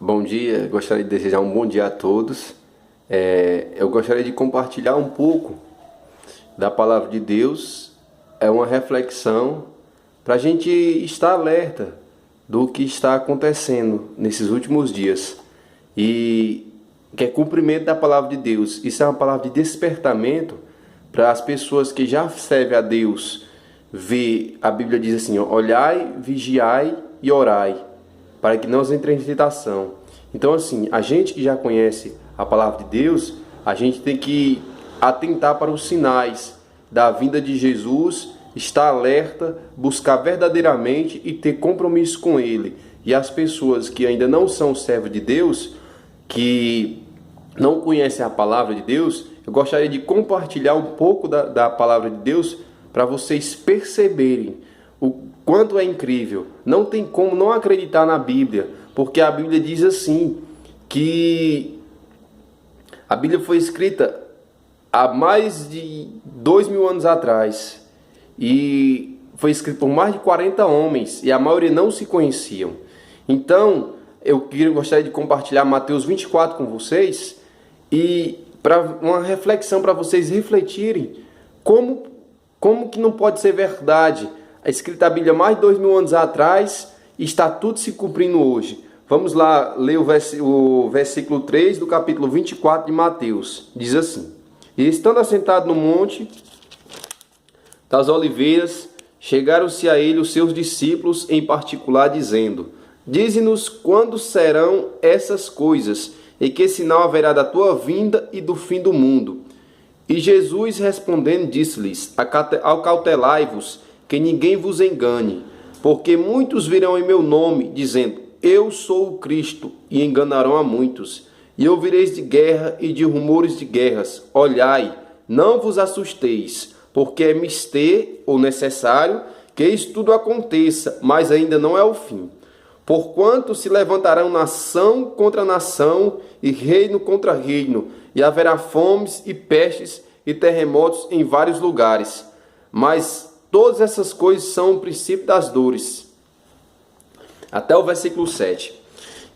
Bom dia, gostaria de desejar um bom dia a todos. Eu gostaria de compartilhar um pouco da palavra de Deus. É uma reflexão para a gente estar alerta do que está acontecendo nesses últimos dias. E que é cumprimento da palavra de Deus. Isso é uma palavra de despertamento para as pessoas que já servem a Deus. A Bíblia diz assim: olhai, vigiai e orai, para que não entre em tentação. Então, assim, a gente que já conhece a palavra de Deus, a gente tem que atentar para os sinais da vinda de Jesus, estar alerta, buscar verdadeiramente e ter compromisso com Ele. E as pessoas que ainda não são servos de Deus, que não conhecem a palavra de Deus, eu gostaria de compartilhar um pouco da palavra de Deus para vocês perceberem o quanto é incrível. Não tem como não acreditar na Bíblia, porque a Bíblia diz assim, que a Bíblia foi escrita há mais de 2000 anos atrás, e foi escrita por mais de 40 homens, e a maioria não se conheciam. Então, eu gostaria de compartilhar Mateus 24 com vocês, e para uma reflexão, para vocês refletirem como que não pode ser verdade. A escrita a Bíblia mais de 2000 anos atrás e está tudo se cumprindo hoje. Vamos lá ler o versículo 3 do capítulo 24 de Mateus. Diz assim: E estando assentado no monte das oliveiras, chegaram-se a ele os seus discípulos em particular, dizendo: Dize-nos quando serão essas coisas, e que sinal haverá da tua vinda e do fim do mundo. E Jesus respondendo disse-lhes: Acautelai-vos, que ninguém vos engane, porque muitos virão em meu nome, dizendo: Eu sou o Cristo, e enganarão a muitos. E ouvireis de guerra e de rumores de guerras. Olhai, não vos assusteis, porque é mister ou necessário que isso tudo aconteça, mas ainda não é o fim. Porquanto se levantarão nação contra nação e reino contra reino, e haverá fomes e pestes e terremotos em vários lugares. Mas todas essas coisas são o princípio das dores. Até o versículo 7.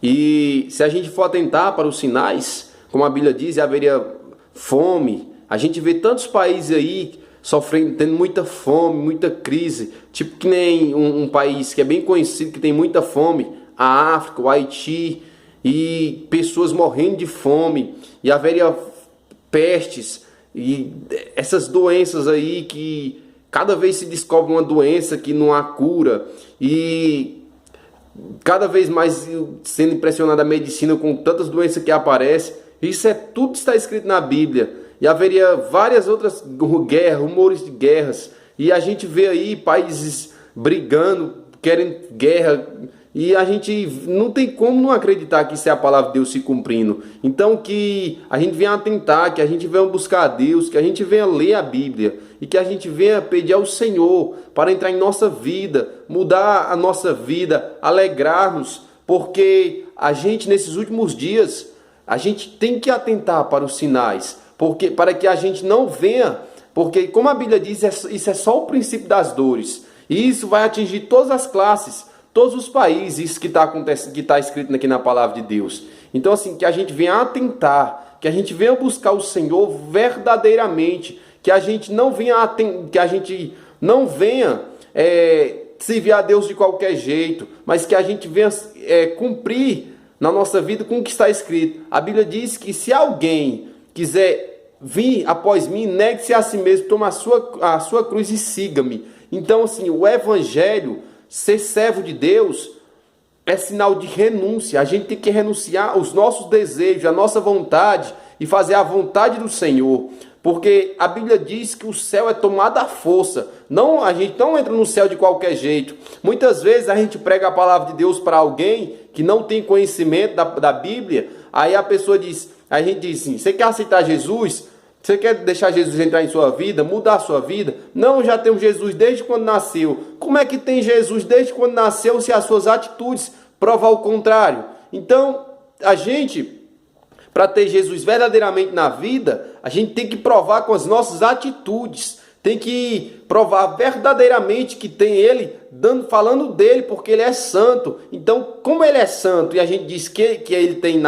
E se a gente for atentar para os sinais, como a Bíblia diz, haveria fome. A gente vê tantos países aí sofrendo, tendo muita fome, muita crise. Tipo que nem um país que é bem conhecido, que tem muita fome, a África, o Haiti, e pessoas morrendo de fome. E haveria pestes e essas doenças aí que cada vez se descobre uma doença que não há cura, e cada vez mais sendo impressionada a medicina com tantas doenças que aparecem. Isso tudo está escrito na Bíblia. E haveria várias outras guerras, rumores de guerras, e a gente vê aí países brigando, querendo guerra, e a gente não tem como não acreditar que isso é a palavra de Deus se cumprindo. Então que a gente venha atentar, que a gente venha buscar a Deus, que a gente venha ler a Bíblia, e que a gente venha pedir ao Senhor para entrar em nossa vida, mudar a nossa vida, alegrar-nos, porque a gente nesses últimos dias, a gente tem que atentar para os sinais, porque para que a gente não venha, porque como a Bíblia diz, isso é só o princípio das dores, e isso vai atingir todas as classes, todos os países, isso que está acontecendo, que está escrito aqui na palavra de Deus. Então assim, que a gente venha atentar, que a gente venha buscar o Senhor verdadeiramente, que a gente não venha servir a Deus de qualquer jeito, mas que a gente venha cumprir na nossa vida com o que está escrito. A Bíblia diz que se alguém quiser vir após mim, negue-se a si mesmo, tome a sua cruz e siga-me. Então assim, o evangelho, ser servo de Deus, é sinal de renúncia. A gente tem que renunciar aos nossos desejos, à nossa vontade, e fazer a vontade do Senhor. Porque a Bíblia diz que o céu é tomado à força. Não, a gente não entra no céu de qualquer jeito. Muitas vezes a gente prega a palavra de Deus para alguém que não tem conhecimento da Bíblia. Aí a gente diz assim: você quer aceitar Jesus? Você quer deixar Jesus entrar em sua vida, mudar a sua vida? Não, já tem Jesus desde quando nasceu. Como é que tem Jesus desde quando nasceu se as suas atitudes provam o contrário? Então, a gente, para ter Jesus verdadeiramente na vida, a gente tem que provar com as nossas atitudes. tem que provar verdadeiramente que tem ele, falando dele, porque ele é santo. Então, como ele é santo e a gente diz que a gente tem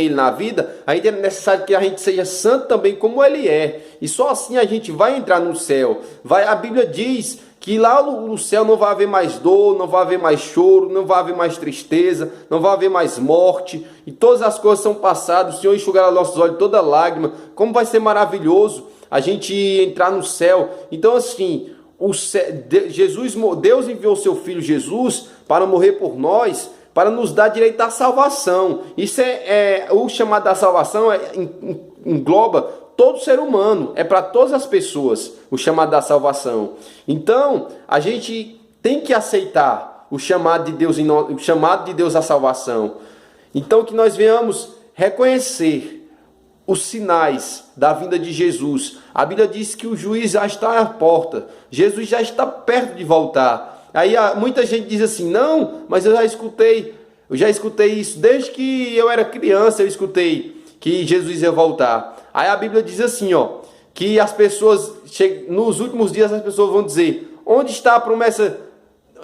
ele na vida, a gente é necessário que a gente seja santo também como ele é. E só assim a gente vai entrar no céu. A Bíblia diz que lá no céu não vai haver mais dor, não vai haver mais choro, não vai haver mais tristeza, não vai haver mais morte, e todas as coisas são passadas, o Senhor enxugará nossos olhos toda lágrima. Como vai ser maravilhoso a gente entrar no céu. Então assim, Deus enviou seu Filho Jesus para morrer por nós, para nos dar direito à salvação. Isso o chamado da salvação engloba todo ser humano, é para todas as pessoas o chamado da salvação. Então, a gente tem que aceitar o chamado de Deus à salvação. Então, que nós venhamos reconhecer os sinais da vinda de Jesus. A Bíblia diz que o juiz já está à porta, Jesus já está perto de voltar. Aí muita gente diz assim: não, mas eu já escutei isso desde que eu era criança, eu escutei que Jesus ia voltar. Aí a Bíblia diz assim, que as pessoas, nos últimos dias as pessoas vão dizer: onde está a promessa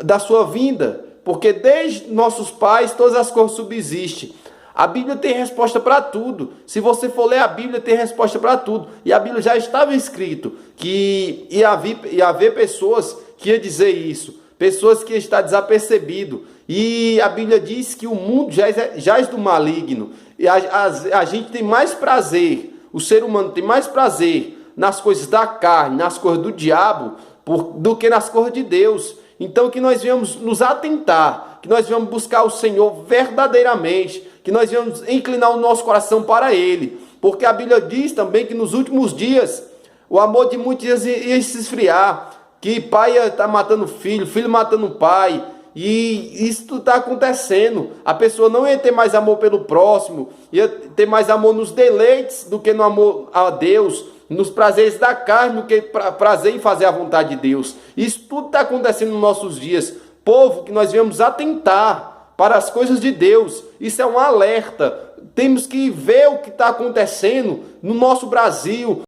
da sua vinda? Porque desde nossos pais todas as coisas subsistem. A Bíblia tem resposta para tudo. Se você for ler a Bíblia, tem resposta para tudo. E a Bíblia já estava escrito que ia haver pessoas que iam dizer isso. Pessoas que iam estar desapercebido. E a Bíblia diz que o mundo jaz do maligno. E a gente tem mais prazer, o ser humano tem mais prazer nas coisas da carne, nas coisas do diabo, do que nas coisas de Deus. Então que nós venhamos nos atentar, que nós venhamos buscar o Senhor verdadeiramente, que nós venhamos inclinar o nosso coração para Ele. Porque a Bíblia diz também que nos últimos dias, o amor de muitos ia se esfriar, que pai ia estar matando filho, filho matando pai. E isso está acontecendo. A pessoa não ia ter mais amor pelo próximo, ia ter mais amor nos deleites do que no amor a Deus, nos prazeres da carne do que prazer em fazer a vontade de Deus. Isso tudo está acontecendo nos nossos dias. Povo, que nós viemos atentar para as coisas de Deus. Isso é um alerta. Temos que ver o que está acontecendo no nosso Brasil.